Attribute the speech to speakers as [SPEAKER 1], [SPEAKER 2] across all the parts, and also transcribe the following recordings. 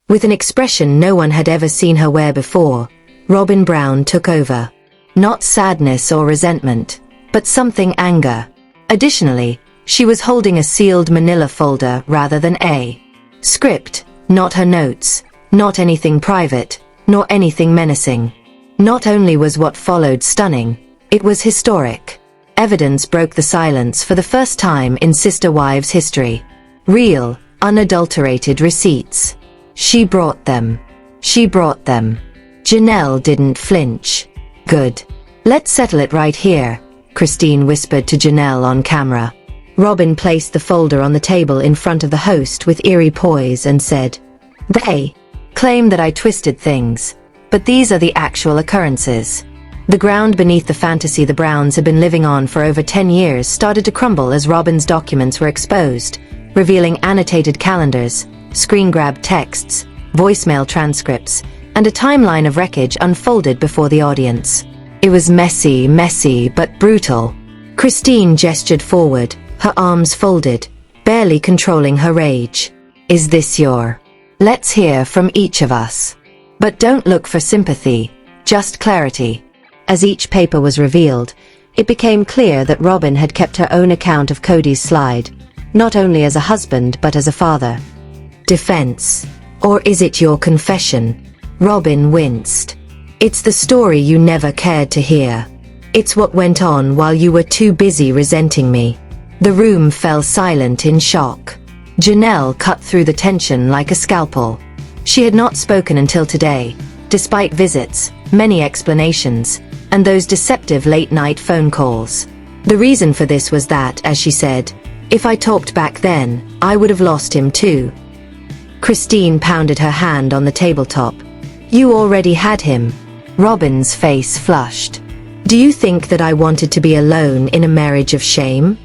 [SPEAKER 1] With an expression no one had ever seen her wear before, Robyn Brown took over. Not sadness or resentment, but something anger. Additionally, she was holding a sealed manila folder rather than a script, not her notes, not anything private, nor anything menacing. Not only was what followed stunning, it was historic. Evidence broke the silence for the first time in Sister Wives history. Real, unadulterated receipts. She brought them. She brought them. Janelle didn't flinch. Good. Let's settle it right here, Christine whispered to Janelle on camera. Robyn placed the folder on the table in front of the host with eerie poise and said, "They claim that I twisted things, but these are the actual occurrences." The ground beneath the fantasy the Browns had been living on for over 10 years started to crumble as Robyn's documents were exposed, revealing annotated calendars, screen-grabbed texts, voicemail transcripts, and a timeline of wreckage unfolded before the audience. It was messy, but brutal. Christine gestured forward, her arms folded, barely controlling her rage. "Is this your? Let's hear from each of us. But don't look for sympathy, just clarity." As each paper was revealed, it became clear that Robyn had kept her own account of Kody's slide, not only as a husband but as a father. Defense. Or is it your confession? Robyn winced. "It's the story you never cared to hear. It's what went on while you were too busy resenting me." The room fell silent in shock. Janelle cut through the tension like a scalpel. She had not spoken until today, despite visits, many explanations, and those deceptive late-night phone calls. The reason for this was that, as she said, "If I talked back then, I would have lost him too." Christine pounded her hand on the tabletop. "You already had him." Robyn's face flushed. "Do you think that I wanted to be alone in a marriage of shame?"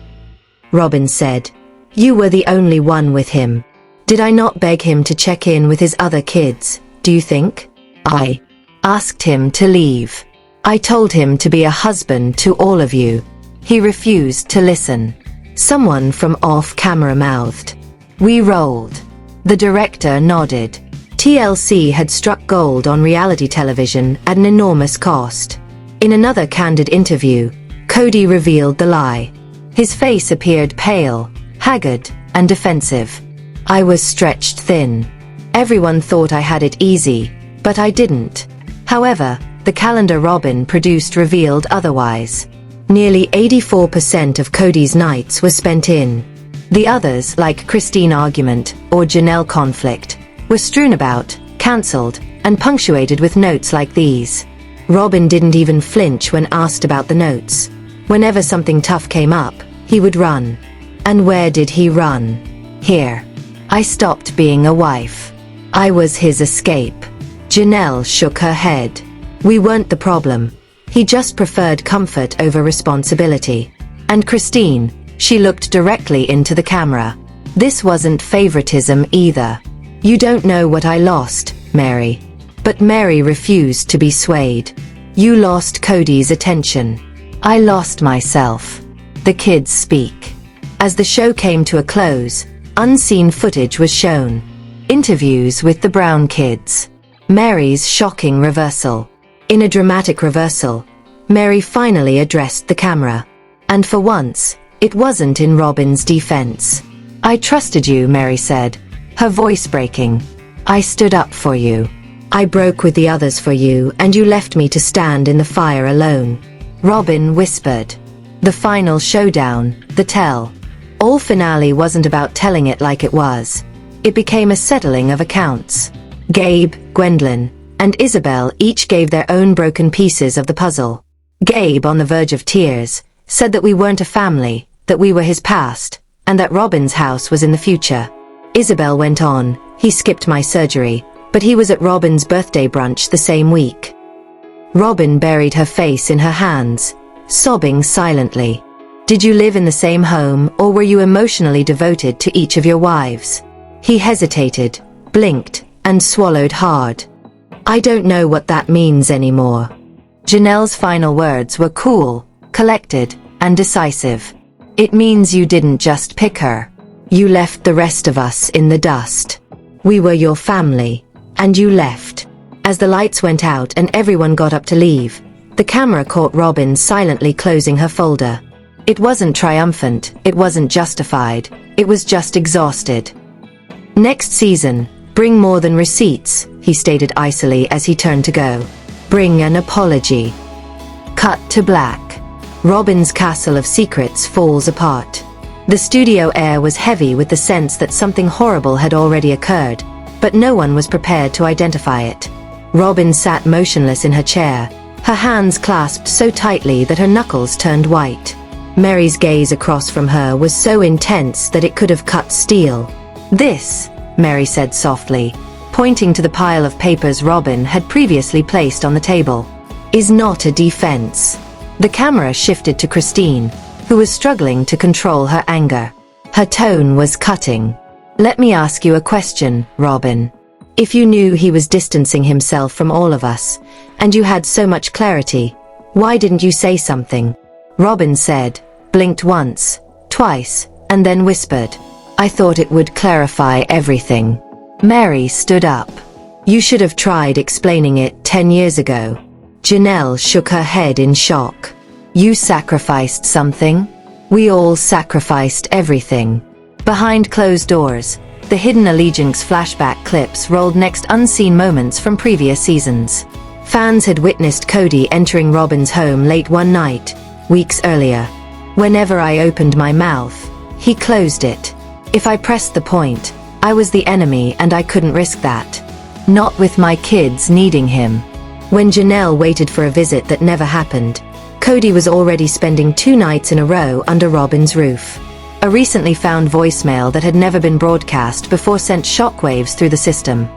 [SPEAKER 1] Robyn said, "You were the only one with him. Did I not beg him to check in with his other kids, do you think? I asked him to leave. I told him to be a husband to all of you. He refused to listen." Someone from off-camera mouthed. "We rolled." The director nodded. TLC had struck gold on reality television at an enormous cost. In another candid interview, Kody revealed the lie. His face appeared pale, haggard, and defensive. "I was stretched thin. Everyone thought I had it easy, but I didn't." However, the calendar Robyn produced revealed otherwise. Nearly 84% of Kody's nights were spent in. The others, like Christine argument or Janelle conflict, were strewn about, cancelled, and punctuated with notes like these. Robyn didn't even flinch when asked about the notes. Whenever something tough came up, he would run. And where did he run? Here. "I stopped being a wife. I was his escape." Janelle shook her head. "We weren't the problem. He just preferred comfort over responsibility." And Christine, she looked directly into the camera. "This wasn't favoritism either. You don't know what I lost, Mary." But Mary refused to be swayed. "You lost Kody's attention. I lost myself." The kids speak. As the show came to a close, unseen footage was shown. Interviews with the Brown kids. Mary's shocking reversal. In a dramatic reversal, Mary finally addressed the camera. And for once, it wasn't in Robyn's defense. "I trusted you," Mary said, her voice breaking. "I stood up for you. I broke with the others for you, and you left me to stand in the fire alone." Robyn whispered. The final showdown, the tell. All finale wasn't about telling it like it was. It became a settling of accounts. Gabe, Gwendolyn, and Isabel each gave their own broken pieces of the puzzle. Gabe, on the verge of tears, said that we weren't a family, that we were his past, and that Robyn's house was in the future. Isabel went on, "He skipped my surgery, but he was at Robyn's birthday brunch the same week." Robyn buried her face in her hands, sobbing silently. "Did you live in the same home, or were you emotionally devoted to each of your wives?" He hesitated, blinked, and swallowed hard. "I don't know what that means anymore." Janelle's final words were cool, collected, and decisive. "It means you didn't just pick her. You left the rest of us in the dust. We were your family, And you left. As the lights went out and everyone got up to leave, the camera caught Robyn silently closing her folder. It wasn't triumphant, it wasn't justified, it was just exhausted. Next season, bring more than receipts, he stated icily as he turned to go. Bring an apology. Cut to black. Robyn's castle of secrets falls apart. The studio air was heavy with the sense that something horrible had already occurred, but no one was prepared to identify it. Robyn sat motionless in her chair, her hands clasped so tightly that her knuckles turned white. Mary's gaze across from her was so intense that it could have cut steel. This, Mary said softly, pointing to the pile of papers Robyn had previously placed on the table, is not a defense. The camera shifted to Christine, who was struggling to control her anger. Her tone was cutting. Let me ask you a question, Robyn. If you knew he was distancing himself from all of us, and you had so much clarity, why didn't you say something? Robyn said, blinked once, twice, and then whispered, I thought it would clarify everything. Mary stood up. You should have tried explaining it 10 years ago. Janelle shook her head in shock. You sacrificed something? We all sacrificed everything. Behind closed doors, the Hidden Allegiance flashback clips rolled next unseen moments from previous seasons. Fans had witnessed Kody entering Robyn's home late one night, weeks earlier. Whenever I opened my mouth, he closed it. If I pressed the point, I was the enemy and I couldn't risk that. Not with my kids needing him. When Janelle waited for a visit that never happened, Kody was already spending 2 nights in a row under Robyn's roof. A recently found voicemail that had never been broadcast before sent shockwaves through the system.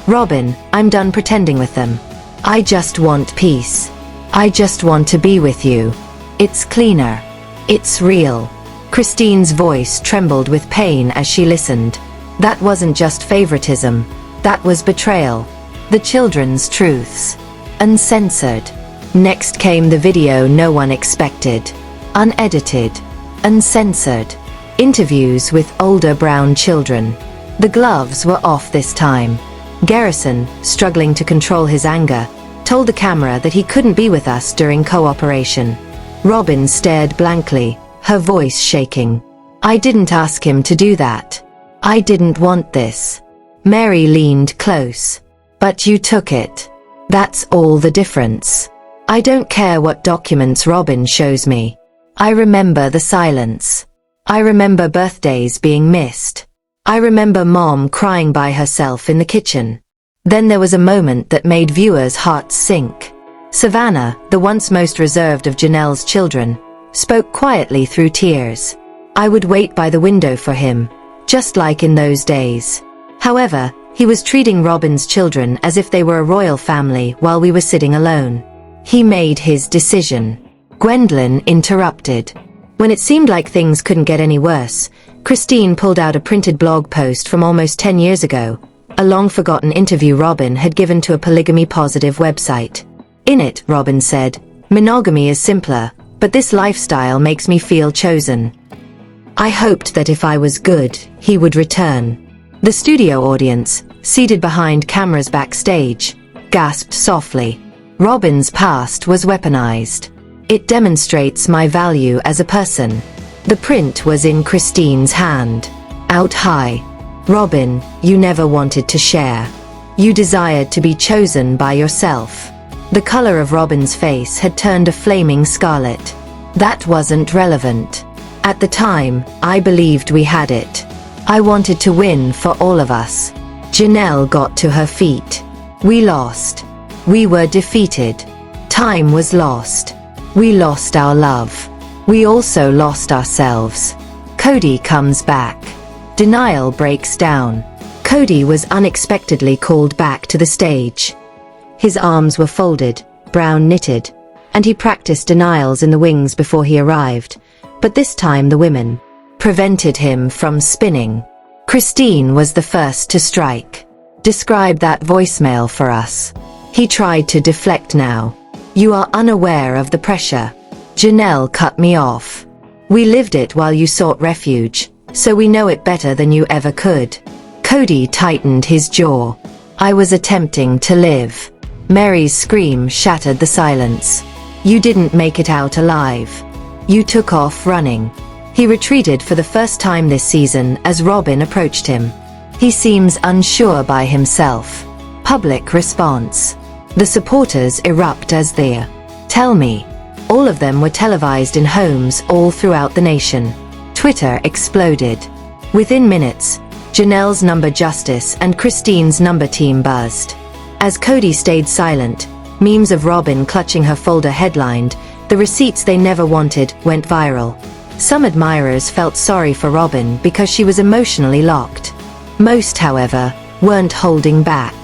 [SPEAKER 1] Robyn, I'm done pretending with them. I just want peace. I just want to be with you. It's cleaner. It's real. Christine's voice trembled with pain as she listened. That wasn't just favoritism. That was betrayal. The children's truths. Uncensored. Next came the video no one expected. Unedited. Uncensored. Interviews with older Brown children. The gloves were off this time. Garrison, struggling to control his anger, told the camera that he couldn't be with us during cooperation. Robyn stared blankly, her voice shaking. I didn't ask him to do that. I didn't want this. Mary leaned close. But you took it. That's all the difference. I don't care what documents Robyn shows me. I remember the silence. I remember birthdays being missed. I remember Mom crying by herself in the kitchen. Then there was a moment that made viewers' hearts sink. Savannah, the once most reserved of Janelle's children, spoke quietly through tears. I would wait by the window for him, just like in those days. However, he was treating Robyn's children as if they were a royal family while we were sitting alone. He made his decision. Gwendolyn interrupted. When it seemed like things couldn't get any worse, Christine pulled out a printed blog post from almost 10 years ago, a long-forgotten interview Robyn had given to a polygamy-positive website. In it, Robyn said, monogamy is simpler, but this lifestyle makes me feel chosen. I hoped that if I was good, he would return. The studio audience, seated behind cameras backstage, gasped softly. Robyn's past was weaponized. It demonstrates my value as a person. The print was in Christine's hand. Out high. Robyn, you never wanted to share. You desired to be chosen by yourself. The color of Robyn's face had turned a flaming scarlet. That wasn't relevant. At the time, I believed we had it. I wanted to win for all of us. Janelle got to her feet. We lost. We were defeated. Time was lost. We lost our love. We also lost ourselves. Kody comes back. Denial breaks down. Kody was unexpectedly called back to the stage. His arms were folded, brown knitted, and he practiced denials in the wings before he arrived, but this time the women prevented him from spinning. Christine was the first to strike. Describe that voicemail for us. He tried to deflect now. You are unaware of the pressure. Janelle cut me off. We lived it while you sought refuge, so we know it better than you ever could. Kody tightened his jaw. I was attempting to live. Mary's scream shattered the silence. You didn't make it out alive. You took off running. He retreated for the first time this season as Robyn approached him. He seems unsure by himself. Public response. The supporters erupt as they tell me. All of them were televised in homes all throughout the nation. Twitter exploded. Within minutes, Janelle's number Justice and Christine's number team buzzed. As Kody stayed silent, memes of Robyn clutching her folder headlined, "The receipts they never wanted" went viral. Some admirers felt sorry for Robyn because she was emotionally locked. Most, however, weren't holding back.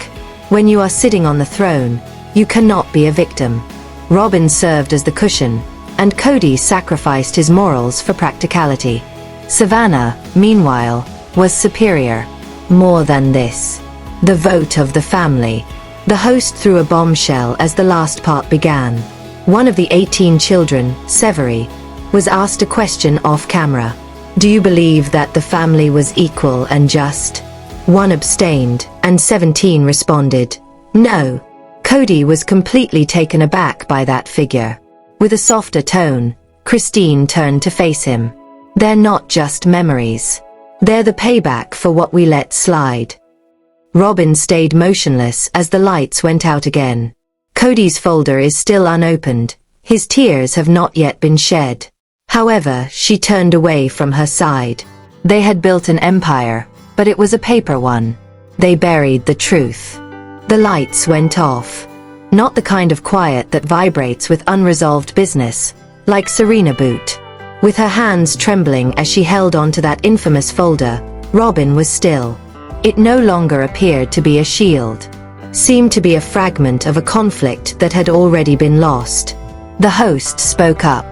[SPEAKER 1] When you are sitting on the throne, you cannot be a victim. Robyn served as the cushion, and Kody sacrificed his morals for practicality. Savannah, meanwhile, was superior. More than this. The vote of the family. The host threw a bombshell as the last part began. One of the 18 children, Severy, was asked a question off camera. "Do you believe that the family was equal and just?" One abstained, and 17 responded, "No." Kody was completely taken aback by that figure. With a softer tone, Christine turned to face him. "They're not just memories. They're the payback for what we let slide." Robyn stayed motionless as the lights went out again. Kody's folder is still unopened. His tears have not yet been shed. However, she turned away from her side. They had built an empire, but it was a paper one. They buried the truth. The lights went off. Not the kind of quiet that vibrates with unresolved business, like Serena Boot. With her hands trembling as she held onto that infamous folder, Robyn was still. It no longer appeared to be a shield. Seemed to be a fragment of a conflict that had already been lost. The host spoke up.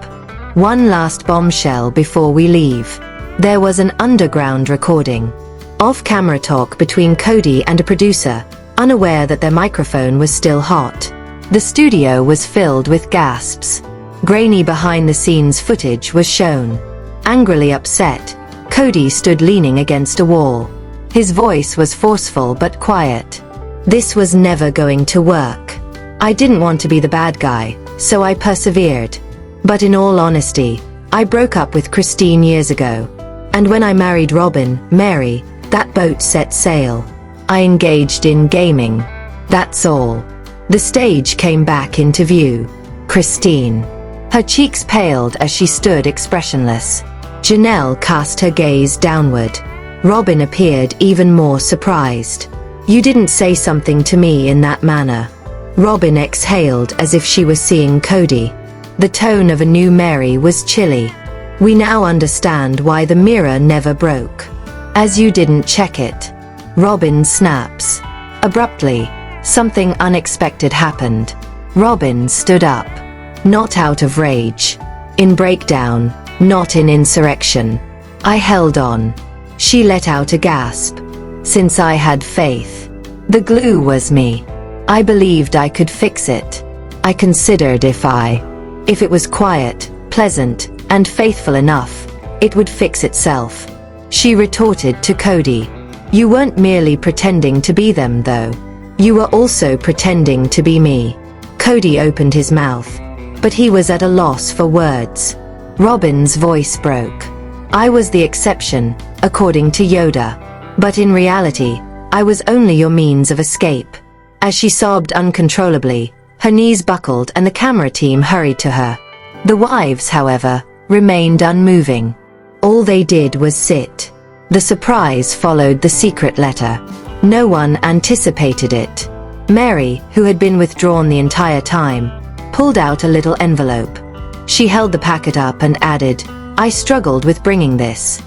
[SPEAKER 1] "One last bombshell before we leave." There was an underground recording. Off-camera talk between Kody and a producer, unaware that their microphone was still hot. The studio was filled with gasps. Grainy behind-the-scenes footage was shown. Angrily upset, Kody stood leaning against a wall. His voice was forceful but quiet. "This was never going to work. I didn't want to be the bad guy, so I persevered. But in all honesty, I broke up with Christine years ago. And when I married Robyn, Mary, that boat set sail. I engaged in gaming. That's all." The stage came back into view. Christine. Her cheeks paled as she stood expressionless. Janelle cast her gaze downward. Robyn appeared even more surprised. "You didn't say something to me in that manner." Robyn exhaled as if she was seeing Kody. The tone of a new Mary was chilly. "We now understand why the mirror never broke. As you didn't check it." Robyn snaps. Abruptly, something unexpected happened. Robyn stood up. Not out of rage. In breakdown, not in insurrection. I held on. She let out a gasp. "Since I had faith. The glue was me. I believed I could fix it. I considered if it was quiet, pleasant, and faithful enough, it would fix itself." She retorted to Kody. "You weren't merely pretending to be them, though. You were also pretending to be me." Kody opened his mouth, but he was at a loss for words. Robyn's voice broke. "I was the exception, according to Yoda. But in reality, I was only your means of escape." As she sobbed uncontrollably, her knees buckled and the camera team hurried to her. The wives, however, remained unmoving. All they did was sit. The surprise followed the secret letter. No one anticipated it. Mary, who had been withdrawn the entire time, pulled out a little envelope. She held the packet up and added, "I struggled with bringing this.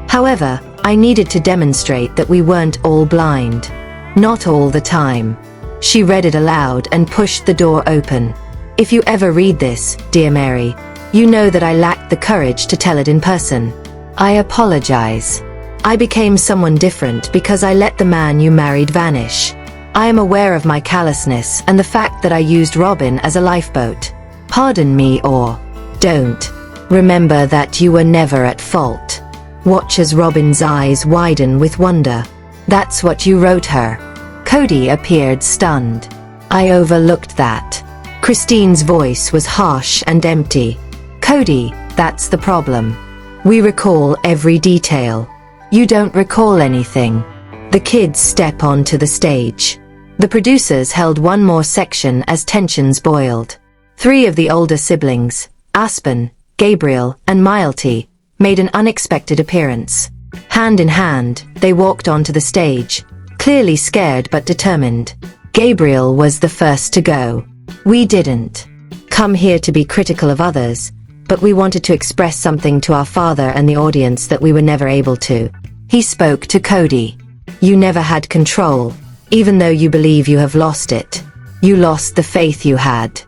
[SPEAKER 1] However, I needed to demonstrate that we weren't all blind. Not all the time." She read it aloud and pushed the door open. "If you ever read this, dear Mary, you know that I lacked the courage to tell it in person. I apologize. I became someone different because I let the man you married vanish. I am aware of my callousness and the fact that I used Robyn as a lifeboat. Pardon me or don't. Remember that you were never at fault." Watch as Robyn's eyes widen with wonder. "That's what you wrote her." Kody appeared stunned. I overlooked that. Christine's voice was harsh and empty. Kody, that's the problem. We recall every detail. You don't recall anything. The kids step onto the stage. The producers held one more section as tensions boiled. 3 of the older siblings, Aspen, Gabriel, and Milty, made an unexpected appearance. Hand in hand, they walked onto the stage, clearly scared but determined. Gabriel was the first to go. We didn't come here to be critical of others, but we wanted to express something to our father and the audience that we were never able to. He spoke to Kody. You never had control, even though you believe you have lost it. You lost the faith you had.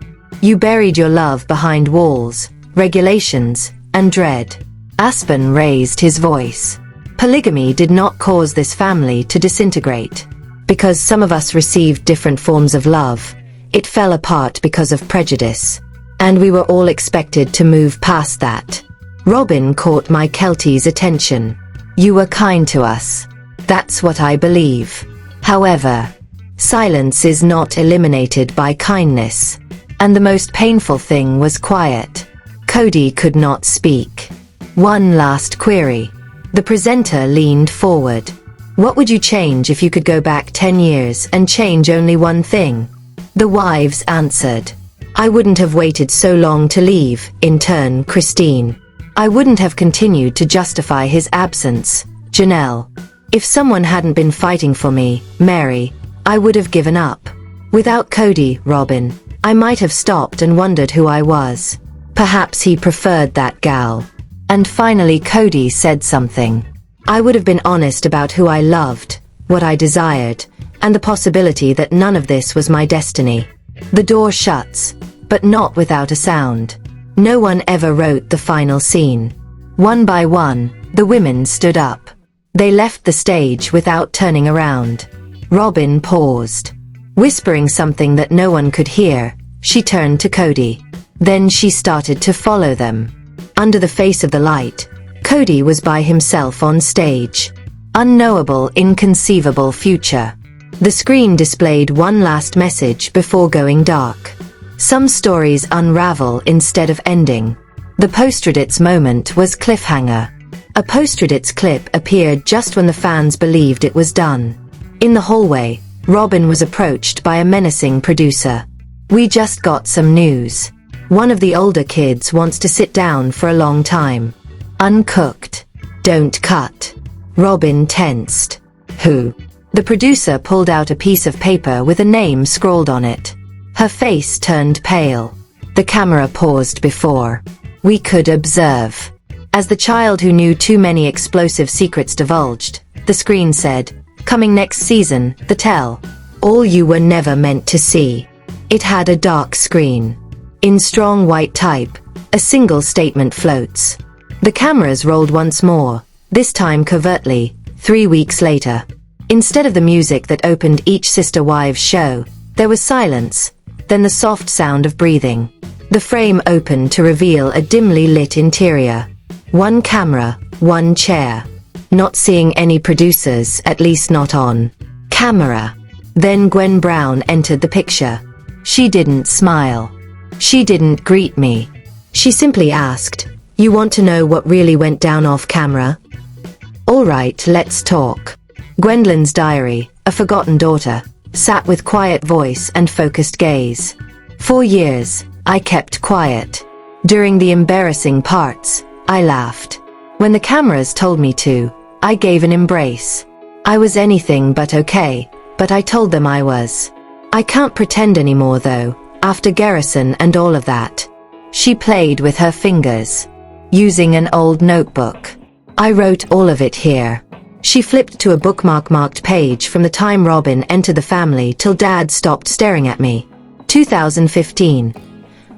[SPEAKER 1] You buried your love behind walls, regulations, and dread. Aspen raised his voice. Polygamy did not cause this family to disintegrate. Because some of us received different forms of love, it fell apart because of prejudice. And we were all expected to move past that. Robyn caught my Kelty's attention. You were kind to us. That's what I believe. However, silence is not eliminated by kindness. And the most painful thing was quiet. Kody could not speak. One last query. The presenter leaned forward. What would you change if you could go back 10 years and change only one thing? The wives answered. I wouldn't have waited so long to leave, in turn, Christine. I wouldn't have continued to justify his absence, Janelle. If someone hadn't been fighting for me, Mary, I would have given up. Without Kody, Robyn, I might have stopped and wondered who I was. Perhaps he preferred that gal. And finally Kody said something. I would have been honest about who I loved, what I desired, and the possibility that none of this was my destiny. The door shuts, but not without a sound. No one ever wrote the final scene. One by one, the women stood up. They left the stage without turning around. Robyn paused. Whispering something that no one could hear, she turned to Kody. Then she started to follow them. Under the face of the light, Kody was by himself on stage. Unknowable, inconceivable future. The screen displayed one last message before going dark. Some stories unravel instead of ending. The post-credits moment was cliffhanger. A post-credits clip appeared just when the fans believed it was done. In the hallway, Robyn was approached by a menacing producer. We just got some news. One of the older kids wants to sit down for a long time. Uncooked. Don't cut. Robyn tensed. Who? The producer pulled out a piece of paper with a name scrawled on it. Her face turned pale. The camera paused before we could observe. As the child who knew too many explosive secrets divulged, the screen said, "Coming next season, The Tell. All you were never meant to see." It had a dark screen. In strong white type, a single statement floats. The cameras rolled once more, this time covertly, 3 weeks later. Instead of the music that opened each Sister Wives show, there was silence, then the soft sound of breathing. The frame opened to reveal a dimly lit interior. One camera, one chair. Not seeing any producers, at least not on camera. Then Gwen Brown entered the picture. She didn't smile. She didn't greet me. She simply asked, "You want to know what really went down off camera?" "All right, let's talk." Gwendolyn's diary, a forgotten daughter, sat with quiet voice and focused gaze. For years, I kept quiet. During the embarrassing parts, I laughed. When the cameras told me to, I gave an embrace. I was anything but okay, but I told them I was. I can't pretend anymore though, after Garrison and all of that. She played with her fingers. Using an old notebook. I wrote all of it here. She flipped to a bookmark marked page from the time Robyn entered the family till Dad stopped staring at me. 2015.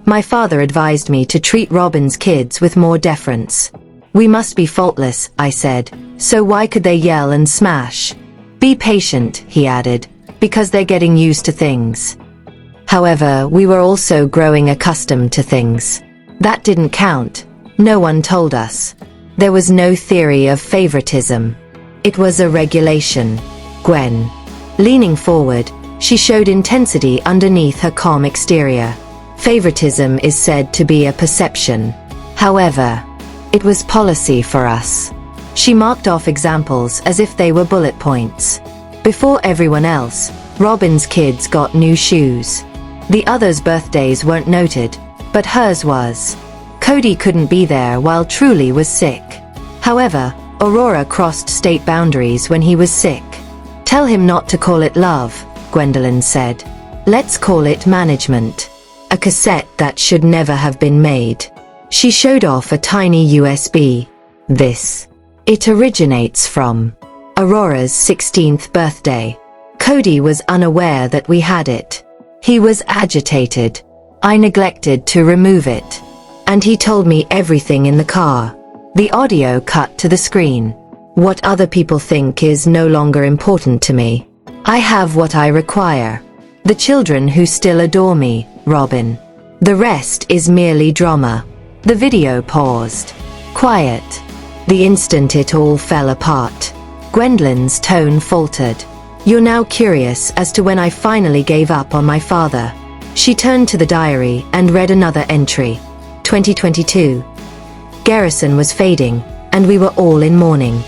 [SPEAKER 1] My father advised me to treat Robyn's kids with more deference. We must be faultless, I said, so why could they yell and smash? Be patient, he added, because they're getting used to things. However, we were also growing accustomed to things. That didn't count. No one told us. There was no theory of favoritism. It was a regulation. Gwen. Leaning forward, she showed intensity underneath her calm exterior. Favoritism is said to be a perception. However, it was policy for us. She marked off examples as if they were bullet points. Before everyone else, Robyn's kids got new shoes. The others' birthdays weren't noted, but hers was. Kody couldn't be there while Truly was sick. However, Aurora crossed state boundaries when he was sick. Tell him not to call it love, Gwendolyn said. Let's call it management. A cassette that should never have been made. She showed off a tiny USB. It originates from Aurora's 16th birthday. Kody was unaware that we had it. He was agitated. I neglected to remove it. And he told me everything in the car. The audio cut to the screen. What other people think is no longer important to me. I have what I require. The children who still adore me, Robyn. The rest is merely drama. The video paused. Quiet. The instant it all fell apart, Gwendolyn's tone faltered. You're now curious as to when I finally gave up on my father. She turned to the diary and read another entry. 2022. Garrison was fading, and we were all in mourning.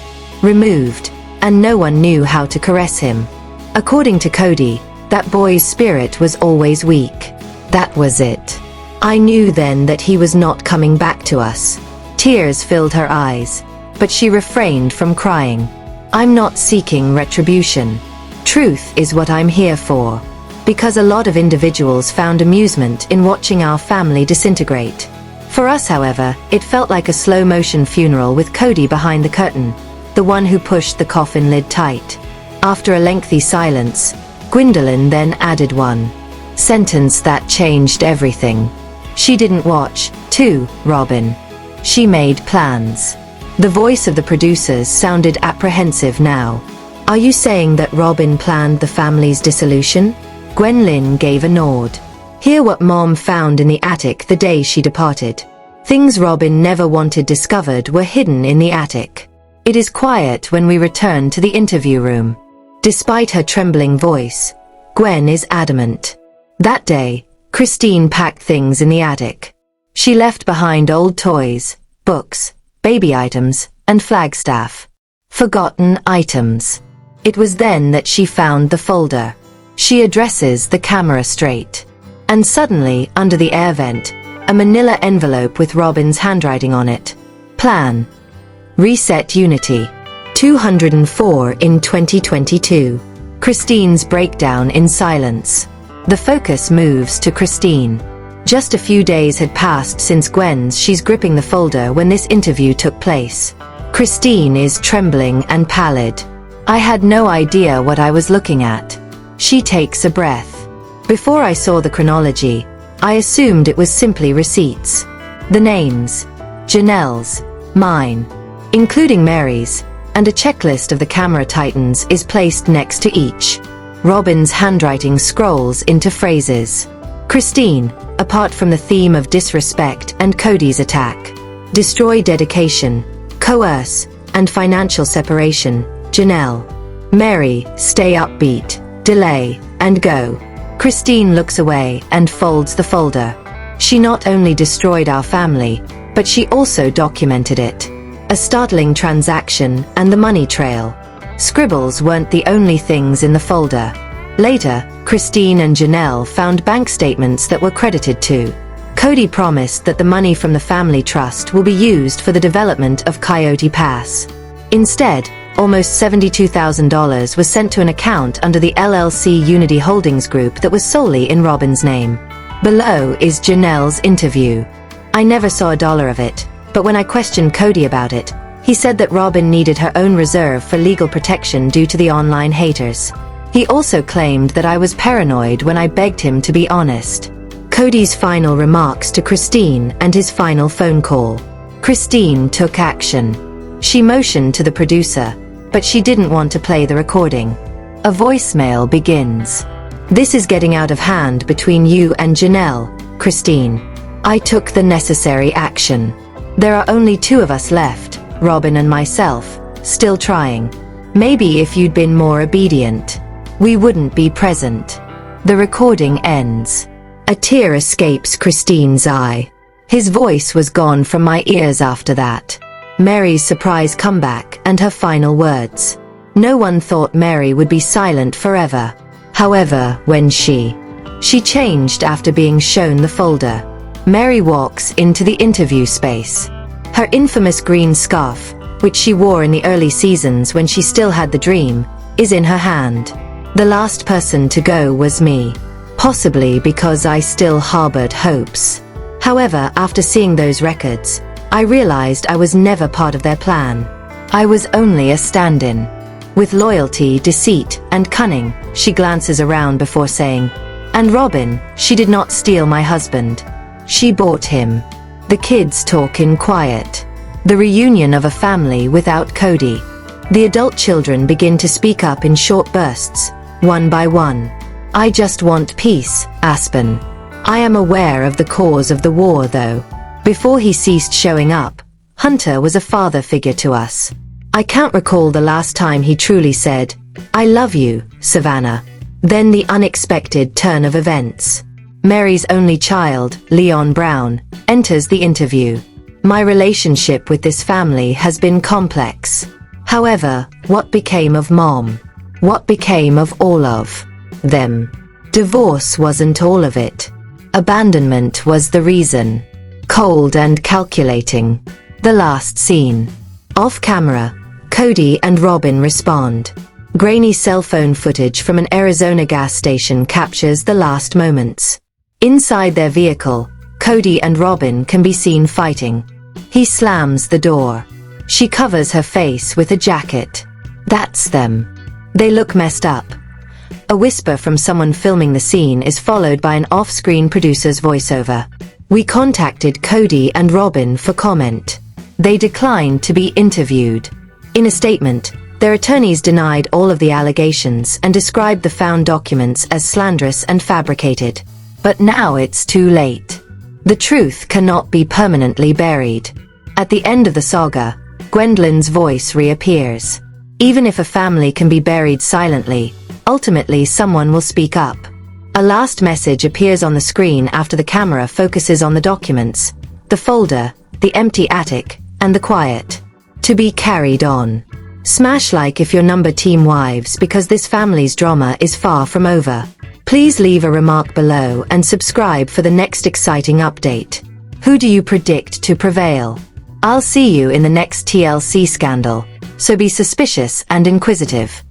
[SPEAKER 1] Removed, and no one knew how to caress him. According to Kody, that boy's spirit was always weak. That was it. I knew then that he was not coming back to us. Tears filled her eyes, but she refrained from crying. I'm not seeking retribution. Truth is what I'm here for. Because a lot of individuals found amusement in watching our family disintegrate. For us, however, it felt like a slow-motion funeral with Kody behind the curtain, the one who pushed the coffin lid tight. After a lengthy silence, Gwendolyn then added one sentence that changed everything. She didn't watch, too, Robyn. She made plans. The voice of the producers sounded apprehensive now. Are you saying that Robyn planned the family's dissolution? Gwendolyn gave a nod. Hear what Mom found in the attic the day she departed. Things Robyn never wanted discovered were hidden in the attic. It is quiet when we return to the interview room. Despite her trembling voice, Gwen is adamant. That day, Christine packed things in the attic. She left behind old toys, books, baby items, and flagstaff. Forgotten items. It was then that she found the folder. She addresses the camera straight. And suddenly, under the air vent, a manila envelope with Robyn's handwriting on it. Plan. Reset Unity. 204 in 2022. Christine's breakdown in silence. The focus moves to Christine. Just a few days had passed since she's gripping the folder when this interview took place. Christine is trembling and pallid. I had no idea what I was looking at. She takes a breath. Before I saw the chronology, I assumed it was simply receipts. The names. Janelle's, mine, including Mary's, and a checklist of the camera titans is placed next to each. Robyn's handwriting scrolls into phrases. Christine, apart from the theme of disrespect and Kody's attack. Destroy dedication, coerce, and financial separation, Janelle. Mary, stay upbeat, delay, and go. Christine looks away and folds the folder. She not only destroyed our family, but she also documented it. A startling transaction and the money trail. Scribbles weren't the only things in the folder. Later, Christine and Janelle found bank statements that were credited to. Kody promised that the money from the family trust will be used for the development of Coyote Pass. Instead, almost $72,000 was sent to an account under the TLC Unity Holdings Group that was solely in Robyn's name. Below is Janelle's interview. I never saw a dollar of it, but when I questioned Kody about it, he said that Robyn needed her own reserve for legal protection due to the online haters. He also claimed that I was paranoid when I begged him to be honest. Kody's final remarks to Christine and his final phone call. Christine took action. She motioned to the producer, but she didn't want to play the recording. A voicemail begins. This is getting out of hand between you and Janelle, Christine. I took the necessary action. There are only two of us left, Robyn and myself, still trying. Maybe if you'd been more obedient. We wouldn't be present. The recording ends. A tear escapes Christine's eye. His voice was gone from my ears after that. Mary's surprise comeback and her final words. No one thought Mary would be silent forever. However, when she changed after being shown the folder. Mary walks into the interview space. Her infamous green scarf, which she wore in the early seasons when she still had the dream, is in her hand. The last person to go was me. Possibly because I still harbored hopes. However, after seeing those records, I realized I was never part of their plan. I was only a stand-in. With loyalty, deceit, and cunning, she glances around before saying, "And Robyn, she did not steal my husband. She bought him." The kids talk in quiet. The reunion of a family without Kody. The adult children begin to speak up in short bursts, one by one. "I just want peace, Aspen. I am aware of the cause of the war though." Before he ceased showing up, Hunter was a father figure to us. I can't recall the last time he truly said, "I love you, Savannah." Then the unexpected turn of events. Mary's only child, Leon Brown, enters the interview. My relationship with this family has been complex. However, what became of Mom? What became of all of them? Divorce wasn't all of it. Abandonment was the reason. Cold and calculating. The last scene. Off camera, Kody and Robyn respond. Grainy cell phone footage from an Arizona gas station captures the last moments. Inside their vehicle, Kody and Robyn can be seen fighting. He slams the door. She covers her face with a jacket. That's them. They look messed up. A whisper from someone filming the scene is followed by an off-screen producer's voiceover. We contacted Kody and Robyn for comment. They declined to be interviewed. In a statement, their attorneys denied all of the allegations and described the found documents as slanderous and fabricated. But now it's too late. The truth cannot be permanently buried. At the end of the saga, Gwendolyn's voice reappears. Even if a family can be buried silently, ultimately someone will speak up. A last message appears on the screen after the camera focuses on the documents, the folder, the empty attic, and the quiet. To be carried on. Smash like if you're number Team Wives because this family's drama is far from over. Please leave a remark below and subscribe for the next exciting update. Who do you predict to prevail? I'll see you in the next TLC scandal, so be suspicious and inquisitive.